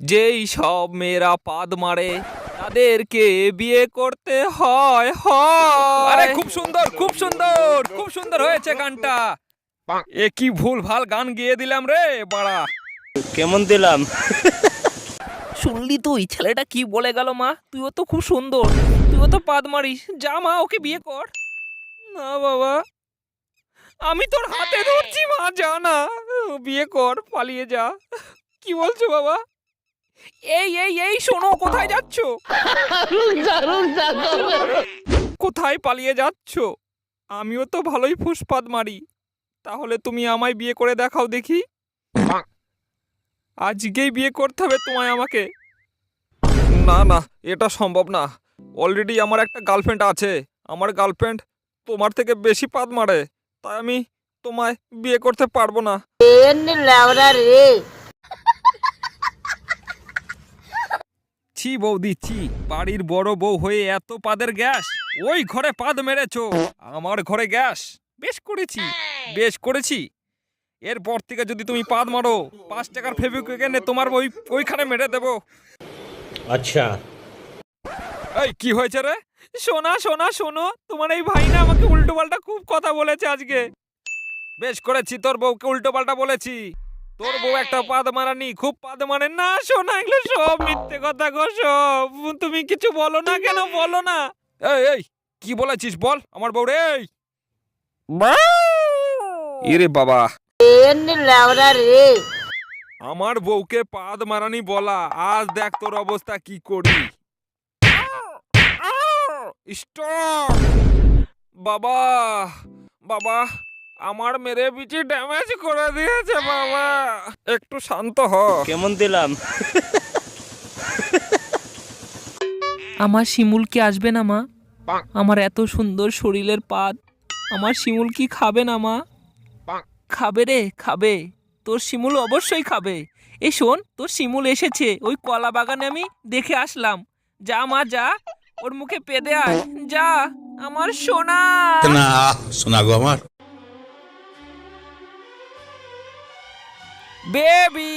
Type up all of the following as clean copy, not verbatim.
যেই সব মেয়েরা পাদ মারে তাদেরকে বিয়ে করতে হয় হয়। আরে খুব সুন্দর খুব সুন্দর খুব সুন্দর হয়েছে গানটা। এ কি ভুল ভাল গান গেয়ে দিলাম রে বাড়া। কেমন দিলাম? শুনলি তুই ছেলেটা কি বলে গেল? মা তুইও তো খুব সুন্দর, তুইও তো পাদ মারিস, যা মা ওকে বিয়ে কর। না বাবা, আমি তোর হাতে ধরছি মা, যা না, বিয়ে কর, পালিয়ে যা। কি বলছো বাবা? এই এই এই শোনো, কোথায় যাচ্ছ? কোথায় পালিয়ে যাচ্ছ? আমিও তো ভালোই ফুসপাদ মারি, তাহলে তুমি আমায় বিয়ে করে দেখাও দেখি। আজকেই বিয়ে করতে হবে তোমায় আমাকে। না না, এটা সম্ভব না। অলরেডি আমার একটা গার্লফ্রেন্ড আছে। আমার গার্লফ্রেন্ড তোমার থেকে বেশি পাদ মারে, তাই আমি তোমায় বিয়ে করতে পারবো না। ছি বৌদি ছি, বাড়ির বড় বউ হয়ে এত পাদের গ্যাস। ওই ঘরে পাদ মেরেছো, আমার ঘরে গ্যাস। বেশ করেছি বেশ করেছি। এরপর থেকে যদি তুমি পাদ মারো, 5 টাকার ফেভিকুইক এনে তোমার ওইখানে মেরে দেবো। আচ্ছা। এই কি হয়েছে রে? শোনা শোনা শোনো, তোমার এই ভাই না আমাকে উল্টো পাল্টা খুব কথা বলেছে আজকে। বেশ করেছি, তোর বউকে উল্টো পাল্টা বলেছি। তোর বউ একটা পাদ মারানি, খুব পাদ মারে না। শোনা, এগুলো সব মিথ্যে কথা গো সব। তুমি কিছু বলো না কেন, বলো না। এই এই কি বলেছিস বল আমার বউ রে। ইরে বাবা, আমার বউকে পাদ মারানি বলা, আজ দেখ তোর অবস্থা কি করি। স্টপ বাবা, বাবা আমার মেরে পিঠে ড্যামেজ করে দিয়েছে বাবা, একটু শান্ত হ। কেমন দিলাম? আমার শিমুল কি আসবে না মা? আমার এত সুন্দর শরীরের পাদ, আমার শিমুল কি খাবে না মা? খাবে রে খাবে, তোর শিমুল অবশ্যই খাবে। এই শোন, তোর শিমুল এসেছে, ওই কলা বাগানে আমি দেখে আসলাম। যা মা যা, ওর মুখে পেদে আয়, যা আমার সোনা। না শোনা গো আমার। বেবি,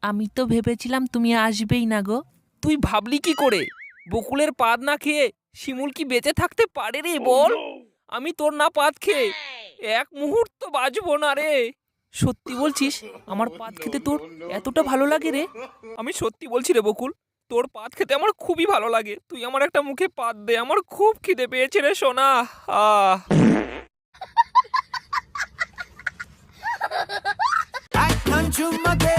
আমি তো ভেবেছিলাম তুমি আসবেই না গো। তুই ভাবলি কি করে? বকুলের পাদ না খেয়ে শিমুল কি বেঁচে থাকতে পারে রে বল? আমি তোর না পাদ খেয়ে এক মুহূর্ত বাঁচবো না রে। সত্যি বলছিস? আমার পাদ খেতে তোর এতটা ভালো লাগে রে? আমি সত্যি বলছি রে বকুল, তোর পাদ খেতে আমার খুবই ভালো লাগে। তুই আমার একটা মুখে পাদ দে, আমার খুব খিদে পেয়েছে রে সোনা। একখান চুম্মা দে